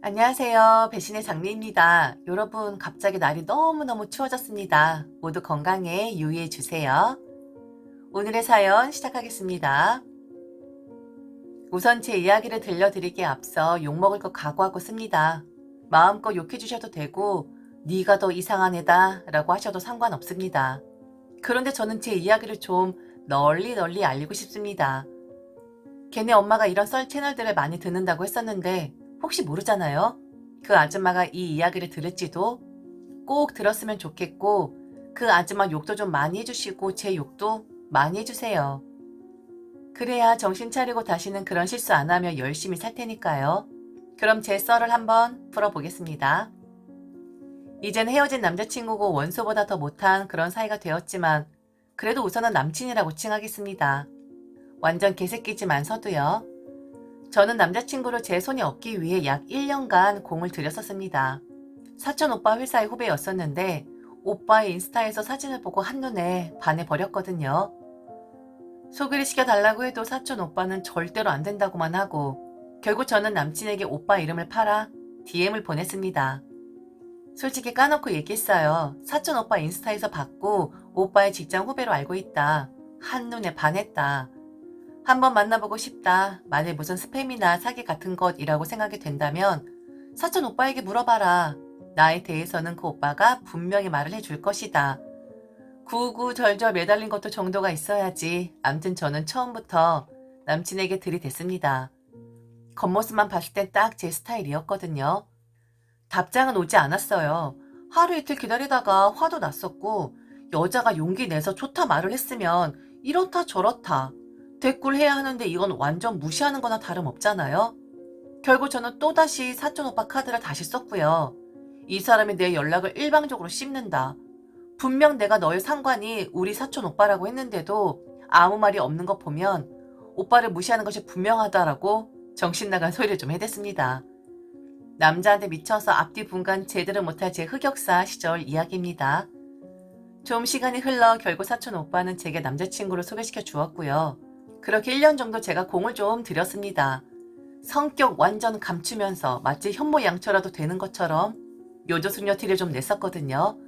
안녕하세요. 배신의 장미입니다. 여러분, 갑자기 날이 너무너무 추워졌습니다. 모두 건강에 유의해 주세요. 오늘의 사연 시작하겠습니다. 우선 제 이야기를 들려드리기에 앞서 욕먹을 거 각오하고 씁니다. 마음껏 욕해 주셔도 되고 네가 더 이상한 애다 라고 하셔도 상관없습니다. 그런데 저는 제 이야기를 좀 널리 알리고 싶습니다. 걔네 엄마가 이런 썰 채널들을 많이 듣는다고 했었는데 혹시 모르잖아요. 그 아줌마가 이 이야기를 들을지도. 꼭 들었으면 좋겠고 그 아줌마 욕도 좀 많이 해주시고 제 욕도 많이 해주세요. 그래야 정신 차리고 다시는 그런 실수 안 하며 열심히 살 테니까요. 그럼 제 썰을 한번 풀어보겠습니다. 이젠 헤어진 남자친구고 원소보다 더 못한 그런 사이가 되었지만 그래도 우선은 남친이라고 칭하겠습니다. 완전 개새끼지만서도요. 저는 남자친구를 제 손에 얻기 위해 약 1년간 공을 들였었습니다. 사촌 오빠 회사의 후배였었는데 오빠의 인스타에서 사진을 보고 한눈에 반해버렸거든요. 소개를 시켜달라고 해도 사촌 오빠는 절대로 안 된다고만 하고 결국 저는 남친에게 오빠 이름을 팔아 DM을 보냈습니다. 솔직히 까놓고 얘기했어요. 사촌 오빠 인스타에서 봤고 오빠의 직장 후배로 알고 있다. 한눈에 반했다. 한번 만나보고 싶다. 만일 무슨 스팸이나 사기 같은 것이라고 생각이 된다면 사촌 오빠에게 물어봐라. 나에 대해서는 그 오빠가 분명히 말을 해줄 것이다. 구구절절 매달린 것도 정도가 있어야지. 암튼 저는 처음부터 남친에게 들이댔습니다. 겉모습만 봤을 땐 딱 제 스타일이었거든요. 답장은 오지 않았어요. 하루 이틀 기다리다가 화도 났었고 여자가 용기 내서 좋다 말을 했으면 이렇다 저렇다 대꾸를 해야 하는데 이건 완전 무시하는 거나 다름없잖아요. 결국 저는 또다시 사촌 오빠 카드를 다시 썼고요. 이 사람이 내 연락을 일방적으로 씹는다. 분명 내가 너의 상관이 우리 사촌 오빠라고 했는데도 아무 말이 없는 거 보면 오빠를 무시하는 것이 분명하다라고 정신나간 소리를 좀 해댔습니다. 남자한테 미쳐서 앞뒤 분간 제대로 못할 제 흑역사 시절 이야기입니다. 좀 시간이 흘러 결국 사촌 오빠는 제게 남자친구를 소개시켜 주었고요. 그렇게 1년 정도 제가 공을 좀 들였습니다. 성격 완전 감추면서 마치 현모양처라도 되는 것처럼 요조수녀 티를 좀 냈었거든요.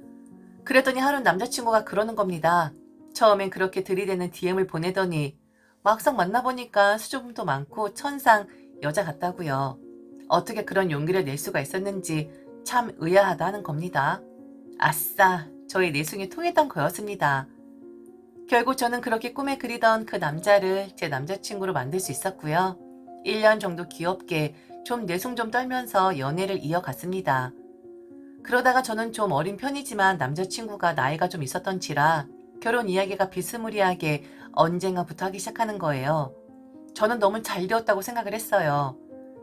그랬더니 하루 남자친구가 그러는 겁니다. 처음엔 그렇게 들이대는 DM을 보내더니 막상 만나보니까 수줍음도 많고 천상 여자 같다고요. 어떻게 그런 용기를 낼 수가 있었는지 참 의아하다 하는 겁니다. 아싸, 저의 내숭이 통했던 거였습니다. 결국 저는 그렇게 꿈에 그리던 그 남자를 제 남자친구로 만들 수 있었고요. 1년 정도 귀엽게 좀 내숭 좀 떨면서 연애를 이어갔습니다. 그러다가 저는 좀 어린 편이지만 남자친구가 나이가 좀 있었던지라 결혼 이야기가 비스무리하게 언젠가부터 하기 시작하는 거예요. 저는 너무 잘 되었다고 생각을 했어요.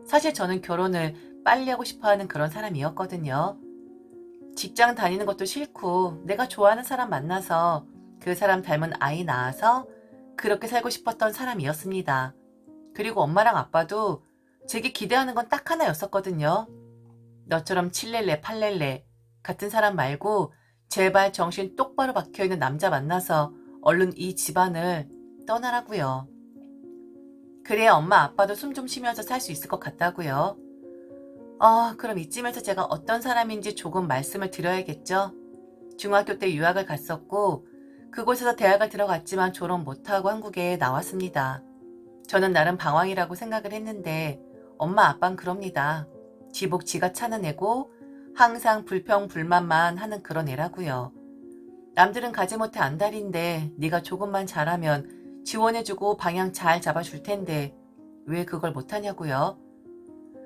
사실 저는 결혼을 빨리 하고 싶어하는 그런 사람이었거든요. 직장 다니는 것도 싫고 내가 좋아하는 사람 만나서 그 사람 닮은 아이 낳아서 그렇게 살고 싶었던 사람이었습니다. 그리고 엄마랑 아빠도 제게 기대하는 건 딱 하나였었거든요. 너처럼 칠렐레 팔렐레 같은 사람 말고 제발 정신 똑바로 박혀있는 남자 만나서 얼른 이 집안을 떠나라고요. 그래야 엄마 아빠도 숨 좀 쉬면서 살 수 있을 것 같다고요. 그럼 이쯤에서 제가 어떤 사람인지 조금 말씀을 드려야겠죠. 중학교 때 유학을 갔었고 그곳에서 대학을 들어갔지만 졸업 못하고 한국에 나왔습니다. 저는 나름 방황이라고 생각을 했는데 엄마 아빠는 그럽니다. 지복 지가 차는 애고 항상 불평불만만 하는 그런 애라고요. 남들은 가지 못해 안달인데 네가 조금만 잘하면 지원해주고 방향 잘 잡아줄 텐데 왜 그걸 못하냐고요.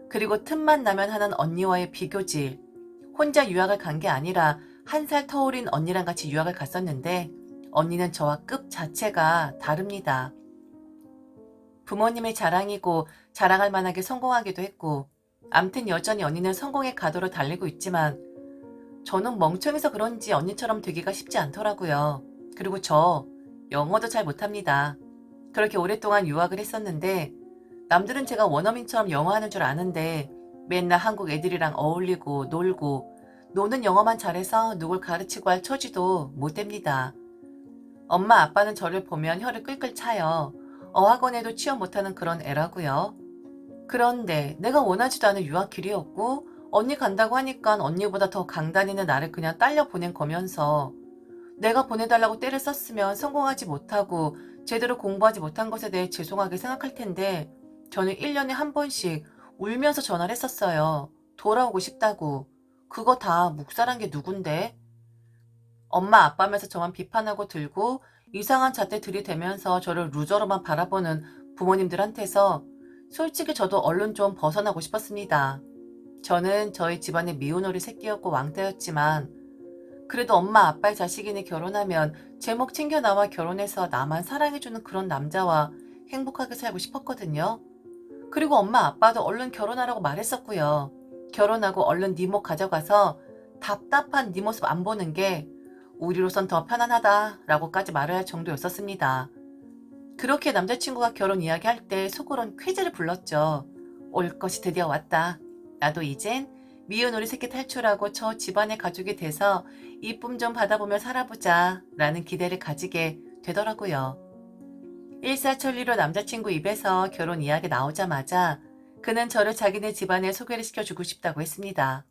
그리고 틈만 나면 하는 언니와의 비교질. 혼자 유학을 간 게 아니라 1살 터울인 언니랑 같이 유학을 갔었는데 언니는 저와 급 자체가 다릅니다. 부모님의 자랑이고 자랑할 만하게 성공하기도 했고 암튼 여전히 언니는 성공의 가도로 달리고 있지만 저는 멍청해서 그런지 언니처럼 되기가 쉽지 않더라고요. 그리고 저 영어도 잘 못합니다. 그렇게 오랫동안 유학을 했었는데 남들은 제가 원어민처럼 영어 하는 줄 아는데 맨날 한국 애들이랑 어울리고 놀고 노는 영어만 잘해서 누굴 가르치고 할 처지도 못 됩니다. 엄마 아빠는 저를 보면 혀를 끌끌 차요. 어학원에도 취업 못하는 그런 애라고요. 그런데 내가 원하지도 않은 유학길이었고 언니 간다고 하니까 언니보다 더 강단있는 나를 그냥 딸려 보낸 거면서 내가 보내달라고 떼를 썼으면 성공하지 못하고 제대로 공부하지 못한 것에 대해 죄송하게 생각할 텐데 저는 1년에 한 번씩 울면서 전화를 했었어요. 돌아오고 싶다고. 그거 다 묵살한 게 누군데? 엄마 아빠면서 저만 비판하고 들고 이상한 잣대 들이대면서 저를 루저로만 바라보는 부모님들한테서 솔직히 저도 얼른 좀 벗어나고 싶었습니다. 저는 저희 집안의 미운오리 새끼였고 왕따였지만 그래도 엄마 아빠의 자식이니 결혼하면 제목 챙겨 나와 결혼해서 나만 사랑해주는 그런 남자와 행복하게 살고 싶었거든요. 그리고 엄마 아빠도 얼른 결혼하라고 말했었고요. 결혼하고 얼른 네 목 가져가서 답답한 네 모습 안 보는 게 우리로선 더 편안하다라고까지 말을 할 정도였었습니다. 그렇게 남자친구가 결혼 이야기할 때 속으론 쾌재를 불렀죠. 올 것이 드디어 왔다. 나도 이젠 미운 우리 새끼 탈출하고 저 집안의 가족이 돼서 이쁨 좀 받아보며 살아보자 라는 기대를 가지게 되더라고요. 일사천리로 남자친구 입에서 결혼 이야기 나오자마자 그는 저를 자기네 집안에 소개를 시켜주고 싶다고 했습니다.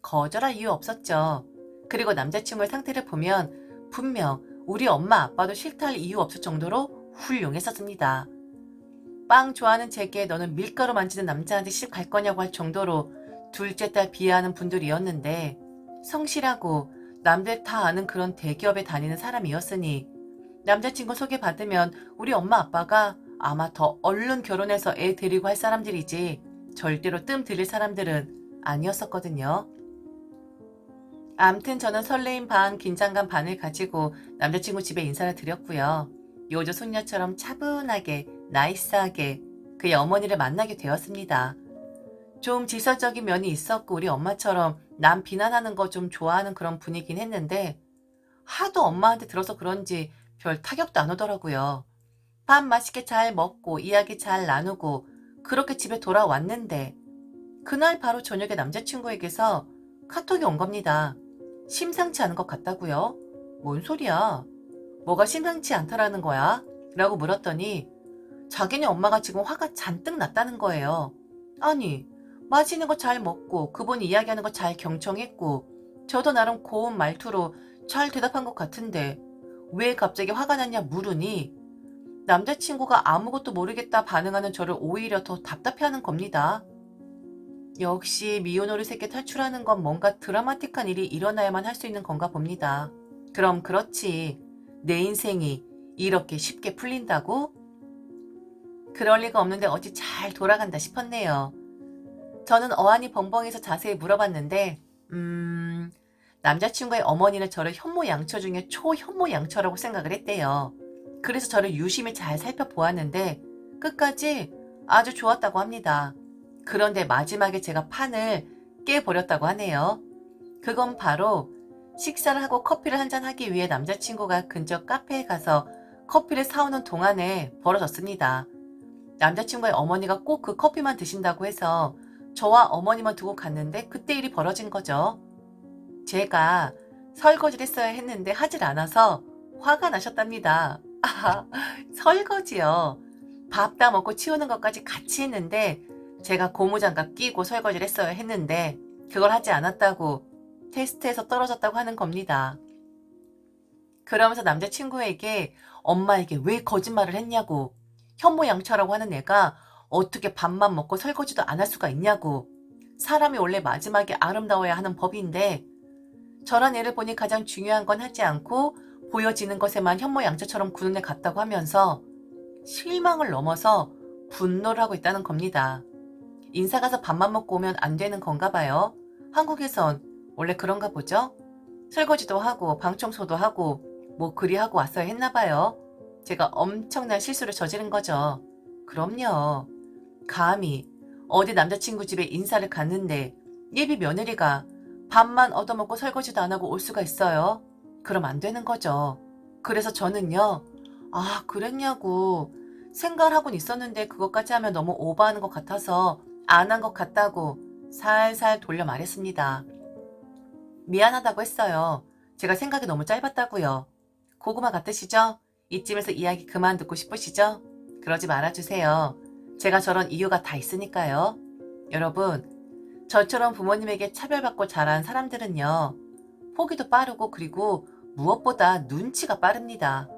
거절할 이유 없었죠. 그리고 남자친구의 상태를 보면 분명 우리 엄마 아빠도 싫다 할 이유 없을 정도로 훌륭했었습니다. 빵 좋아하는 제게 너는 밀가루 만지는 남자한테 시집 갈 거냐고 할 정도로 둘째 딸 비하하는 분들이었는데 성실하고 남들 다 아는 그런 대기업에 다니는 사람이었으니 남자친구 소개받으면 우리 엄마 아빠가 아마 더 얼른 결혼해서 애 데리고 할 사람들이지 절대로 뜸 들일 사람들은 아니었었거든요. 암튼 저는 설레임 반 긴장감 반을 가지고 남자친구 집에 인사를 드렸고요. 요조 손녀처럼 차분하게 나이스하게 그의 어머니를 만나게 되었습니다. 좀 지설적인 면이 있었고 우리 엄마처럼 남 비난하는 거 좀 좋아하는 그런 분위기긴 했는데 하도 엄마한테 들어서 그런지 별 타격도 안 오더라고요. 밥 맛있게 잘 먹고 이야기 잘 나누고 그렇게 집에 돌아왔는데 그날 바로 저녁에 남자친구에게서 카톡이 온 겁니다. 심상치 않은 것 같다고요? 뭔 소리야? 뭐가 심상치 않다라는 거야? 라고 물었더니 자기네 엄마가 지금 화가 잔뜩 났다는 거예요. 아니, 맛있는 거 잘 먹고 그분이 이야기하는 거 잘 경청했고 저도 나름 고운 말투로 잘 대답한 것 같은데 왜 갑자기 화가 났냐 물으니 남자친구가 아무것도 모르겠다 반응하는 저를 오히려 더 답답해하는 겁니다. 역시 미혼오리 새끼 탈출하는 건 뭔가 드라마틱한 일이 일어나야만 할 수 있는 건가 봅니다. 그럼 그렇지. 내 인생이 이렇게 쉽게 풀린다고? 그럴 리가 없는데 어찌 잘 돌아간다 싶었네요. 저는 어안이 벙벙해서 자세히 물어봤는데 남자친구의 어머니는 저를 현모양처 중에 초현모양처라고 생각을 했대요. 그래서 저를 유심히 잘 살펴보았는데 끝까지 아주 좋았다고 합니다. 그런데 마지막에 제가 판을 깨버렸다고 하네요. 그건 바로 식사를 하고 커피를 한잔 하기 위해 남자친구가 근처 카페에 가서 커피를 사오는 동안에 벌어졌습니다. 남자친구의 어머니가 꼭 그 커피만 드신다고 해서 저와 어머니만 두고 갔는데 그때 일이 벌어진 거죠. 제가 설거지를 했어야 했는데 하질 않아서 화가 나셨답니다. 아, 설거지요. 밥 다 먹고 치우는 것까지 같이 했는데 제가 고무장갑 끼고 설거지를 했어야 했는데 그걸 하지 않았다고 테스트에서 떨어졌다고 하는 겁니다. 그러면서 남자친구에게 엄마에게 왜 거짓말을 했냐고 현모양처라고 하는 애가 어떻게 밥만 먹고 설거지도 안 할 수가 있냐고 사람이 원래 마지막에 아름다워야 하는 법인데 저런 애를 보니 가장 중요한 건 하지 않고 보여지는 것에만 현모양처처럼 구는 애 같다고 하면서 실망을 넘어서 분노를 하고 있다는 겁니다. 인사 가서 밥만 먹고 오면 안 되는 건가 봐요. 한국에선 원래 그런가 보죠? 설거지도 하고 방 청소도 하고 뭐 그리 하고 왔어야 했나 봐요. 제가 엄청난 실수를 저지른 거죠. 그럼요. 감히 어디 남자친구 집에 인사를 갔는데 예비 며느리가 밥만 얻어먹고 설거지도 안 하고 올 수가 있어요. 그럼 안 되는 거죠. 그래서 저는요. 아 그랬냐고 생각을 하곤 있었는데 그것까지 하면 너무 오버하는 것 같아서 안 한 것 같다고 살살 돌려 말했습니다. 미안하다고 했어요. 제가 생각이 너무 짧았다고요. 고구마 같으시죠? 이쯤에서 이야기 그만 듣고 싶으시죠? 그러지 말아주세요. 제가 저런 이유가 다 있으니까요. 여러분, 저처럼 부모님에게 차별받고 자란 사람들은요, 포기도 빠르고 그리고 무엇보다 눈치가 빠릅니다.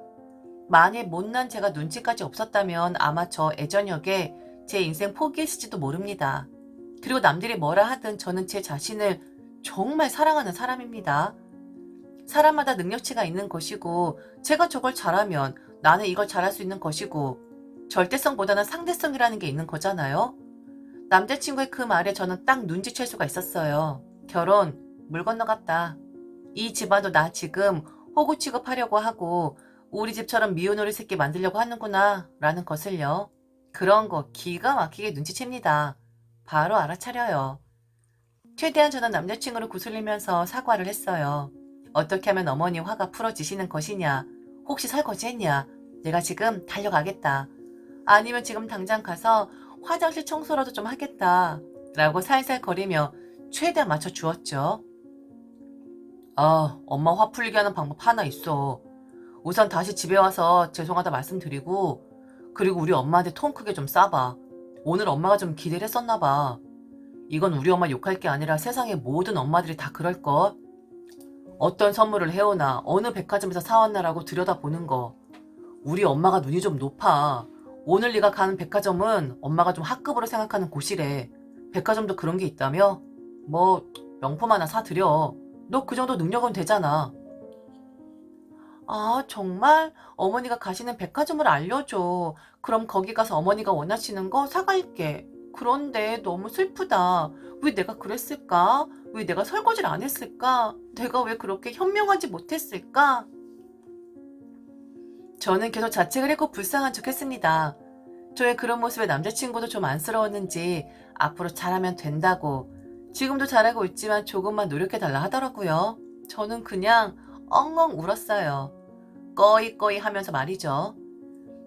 만일 못난 제가 눈치까지 없었다면 아마 저 애저녁에 제 인생 포기했을지도 모릅니다. 그리고 남들이 뭐라 하든 저는 제 자신을 정말 사랑하는 사람입니다. 사람마다 능력치가 있는 것이고 제가 저걸 잘하면 나는 이걸 잘할 수 있는 것이고 절대성보다는 상대성이라는 게 있는 거잖아요. 남자친구의 그 말에 저는 딱 눈치챌 수가 있었어요. 결혼 물 건너갔다. 이 집안도 나 지금 호구 취급하려고 하고 우리 집처럼 미운 오리 새끼 만들려고 하는구나 라는 것을요. 그런 거 기가 막히게 눈치챕니다. 바로 알아차려요. 최대한 저는 남자친구를 구슬리면서 사과를 했어요. 어떻게 하면 어머니 화가 풀어지시는 것이냐? 혹시 설거지했냐? 내가 지금 달려가겠다. 아니면 지금 당장 가서 화장실 청소라도 좀 하겠다. 라고 살살거리며 최대한 맞춰주었죠. 엄마 화 풀리게 하는 방법 하나 있어. 우선 다시 집에 와서 죄송하다 말씀드리고 그리고 우리 엄마한테 통 크게 좀 싸봐. 오늘 엄마가 좀 기대를 했었나 봐. 이건 우리 엄마 욕할 게 아니라 세상의 모든 엄마들이 다 그럴걸. 어떤 선물을 해오나 어느 백화점에서 사왔나라고 들여다보는 거. 우리 엄마가 눈이 좀 높아. 오늘 네가 가는 백화점은 엄마가 좀 학급으로 생각하는 곳이래. 백화점도 그런 게 있다며? 뭐 명품 하나 사드려. 너 그 정도 능력은 되잖아. 아, 정말? 어머니가 가시는 백화점을 알려줘. 그럼 거기 가서 어머니가 원하시는 거 사갈게. 그런데 너무 슬프다. 왜 내가 그랬을까? 왜 내가 설거지를 안 했을까? 내가 왜 그렇게 현명하지 못했을까? 저는 계속 자책을 했고 불쌍한 척 했습니다. 저의 그런 모습에 남자친구도 좀 안쓰러웠는지 앞으로 잘하면 된다고, 지금도 잘하고 있지만 조금만 노력해달라 하더라고요. 저는 그냥 엉엉 울었어요. 꺼이꺼이 하면서 말이죠.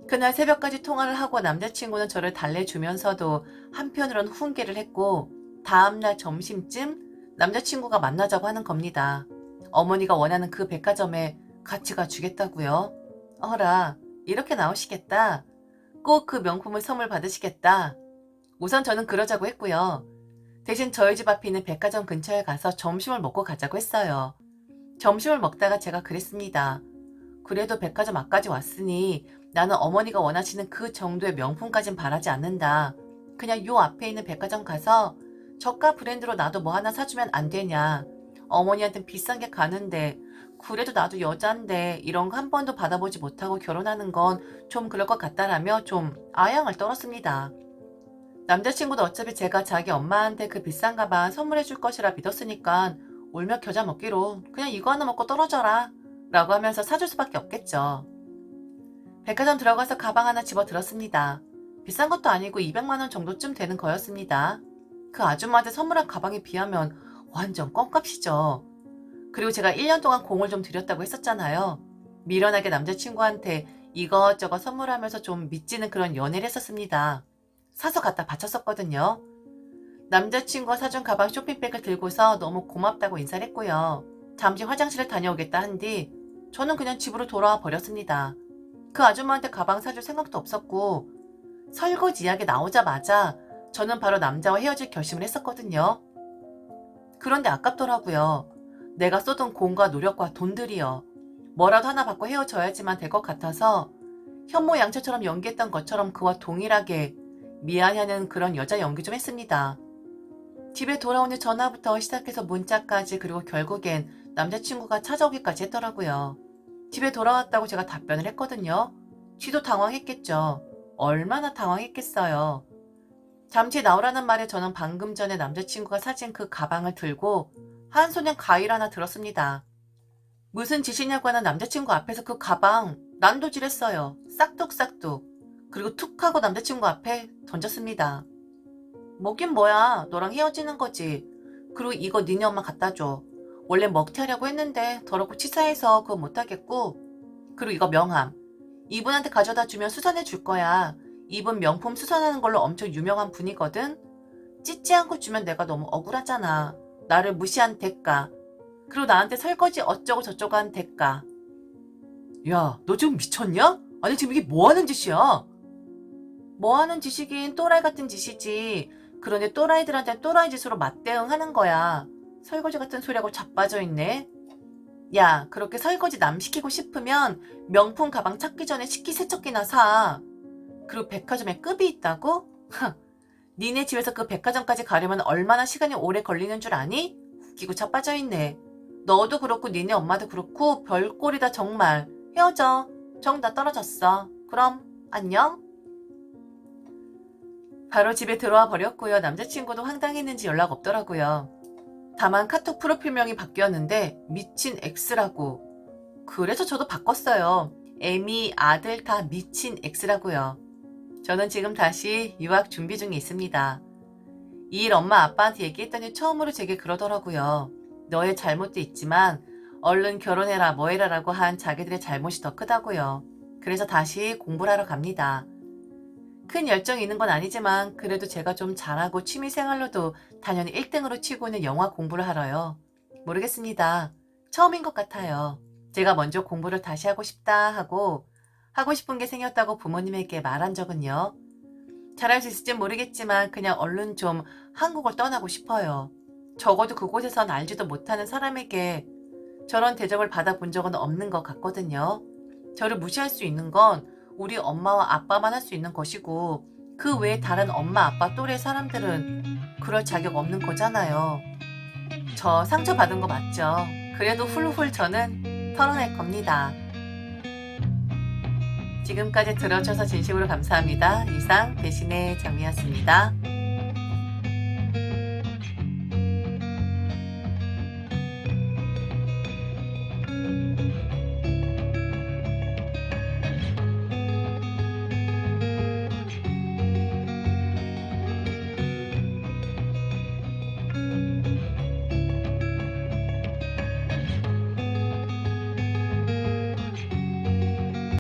그날 새벽까지 통화를 하고 남자친구는 저를 달래주면서도 한편으론 훈계를 했고 다음날 점심쯤 남자친구가 만나자고 하는 겁니다. 어머니가 원하는 그 백화점에 같이 가주겠다고요. 어라, 이렇게 나오시겠다. 꼭 그 명품을 선물 받으시겠다. 우선 저는 그러자고 했고요. 대신 저희 집 앞에 있는 백화점 근처에 가서 점심을 먹고 가자고 했어요. 점심을 먹다가 제가 그랬습니다. 그래도 백화점 앞까지 왔으니 나는 어머니가 원하시는 그 정도의 명품까진 바라지 않는다. 그냥 요 앞에 있는 백화점 가서 저가 브랜드로 나도 뭐 하나 사주면 안 되냐. 어머니한텐 비싼 게 가는데 그래도 나도 여잔데 이런 거 한 번도 받아보지 못하고 결혼하는 건 좀 그럴 것 같다라며 좀 아양을 떨었습니다. 남자친구도 어차피 제가 자기 엄마한테 그 비싼 가방 선물해 줄 것이라 믿었으니까 울며 겨자 먹기로 그냥 이거 하나 먹고 떨어져라 라고 하면서 사줄 수밖에 없겠죠. 백화점 들어가서 가방 하나 집어 들었습니다. 비싼 것도 아니고 200만 원 정도쯤 되는 거였습니다. 그 아줌마한테 선물한 가방에 비하면 완전 껌값이죠. 그리고 제가 1년 동안 공을 좀 들였다고 했었잖아요. 미련하게 남자친구한테 이것저것 선물하면서 좀 미치는 그런 연애를 했었습니다. 사서 갖다 바쳤었거든요. 남자친구가 사준 가방 쇼핑백을 들고서 너무 고맙다고 인사를 했고요. 잠시 화장실을 다녀오겠다 한 뒤 저는 그냥 집으로 돌아와 버렸습니다. 그 아줌마한테 가방 사줄 생각도 없었고 설거지 이야기 나오자마자 저는 바로 남자와 헤어질 결심을 했었거든요. 그런데 아깝더라고요. 내가 쏟은 공과 노력과 돈들이요. 뭐라도 하나 받고 헤어져야지만 될 것 같아서 현모양처처럼 연기했던 것처럼 그와 동일하게 미안해하는 그런 여자 연기 좀 했습니다. 집에 돌아오니 전화부터 시작해서 문자까지 그리고 결국엔 남자친구가 찾아오기까지 했더라고요. 집에 돌아왔다고 제가 답변을 했거든요. 쥐도 당황했겠죠. 얼마나 당황했겠어요. 잠시 나오라는 말에 저는 방금 전에 남자친구가 사진 그 가방을 들고 한 손엔 가위를 하나 들었습니다. 무슨 짓이냐고 하는 남자친구 앞에서 그 가방 난도질했어요. 싹둑싹둑. 그리고 툭 하고 남자친구 앞에 던졌습니다. 뭐긴 뭐야. 너랑 헤어지는 거지. 그리고 이거 니네 엄마 갖다 줘. 원래 먹튀하려고 했는데 더럽고 치사해서 그거 못하겠고. 그리고 이거 명함. 이분한테 가져다 주면 수선해 줄 거야. 이분 명품 수선하는 걸로 엄청 유명한 분이거든. 찢지 않고 주면 내가 너무 억울하잖아. 나를 무시한 대가. 그리고 나한테 설거지 어쩌고 저쩌고 한 대가. 야, 너 지금 미쳤냐? 아니 지금 이게 뭐 하는 짓이야? 뭐 하는 짓이긴 또라이 같은 짓이지. 그런데 또라이들한테 또라이 짓으로 맞대응하는 거야. 설거지 같은 소리하고 자빠져 있네. 야, 그렇게 설거지 남 시키고 싶으면 명품 가방 찾기 전에 식기세척기나 사. 그리고 백화점에 급이 있다고? 니네 집에서 그 백화점까지 가려면 얼마나 시간이 오래 걸리는 줄 아니? 웃기고 자빠져 있네. 너도 그렇고 니네 엄마도 그렇고 별꼴이다 정말. 헤어져. 정 다 떨어졌어. 그럼 안녕. 바로 집에 들어와 버렸고요. 남자친구도 황당했는지 연락 없더라고요. 다만 카톡 프로필명이 바뀌었는데 미친 X라고. 그래서 저도 바꿨어요. 애미, 아들 다 미친 X라고요. 저는 지금 다시 유학 준비 중에 있습니다. 이 일 엄마 아빠한테 얘기했더니 처음으로 제게 그러더라고요. 너의 잘못도 있지만 얼른 결혼해라 뭐해라라고 한 자기들의 잘못이 더 크다고요. 그래서 다시 공부를 하러 갑니다. 큰 열정이 있는 건 아니지만 그래도 제가 좀 잘하고 취미생활로도 당연히 1등으로 치고 있는 영화 공부를 하러요. 모르겠습니다. 처음인 것 같아요. 제가 먼저 공부를 다시 하고 싶다 하고 하고 싶은 게 생겼다고 부모님에게 말한 적은요. 잘할 수 있을지 모르겠지만 그냥 얼른 좀 한국을 떠나고 싶어요. 적어도 그곳에선 알지도 못하는 사람에게 저런 대접을 받아본 적은 없는 것 같거든요. 저를 무시할 수 있는 건 우리 엄마와 아빠만 할 수 있는 것이고 그 외에 다른 엄마 아빠 또래 사람들은 그럴 자격 없는 거잖아요. 저 상처받은 거 맞죠? 그래도 훌훌 저는 털어낼 겁니다. 지금까지 들어주셔서 진심으로 감사합니다. 이상 대신의 장미였습니다.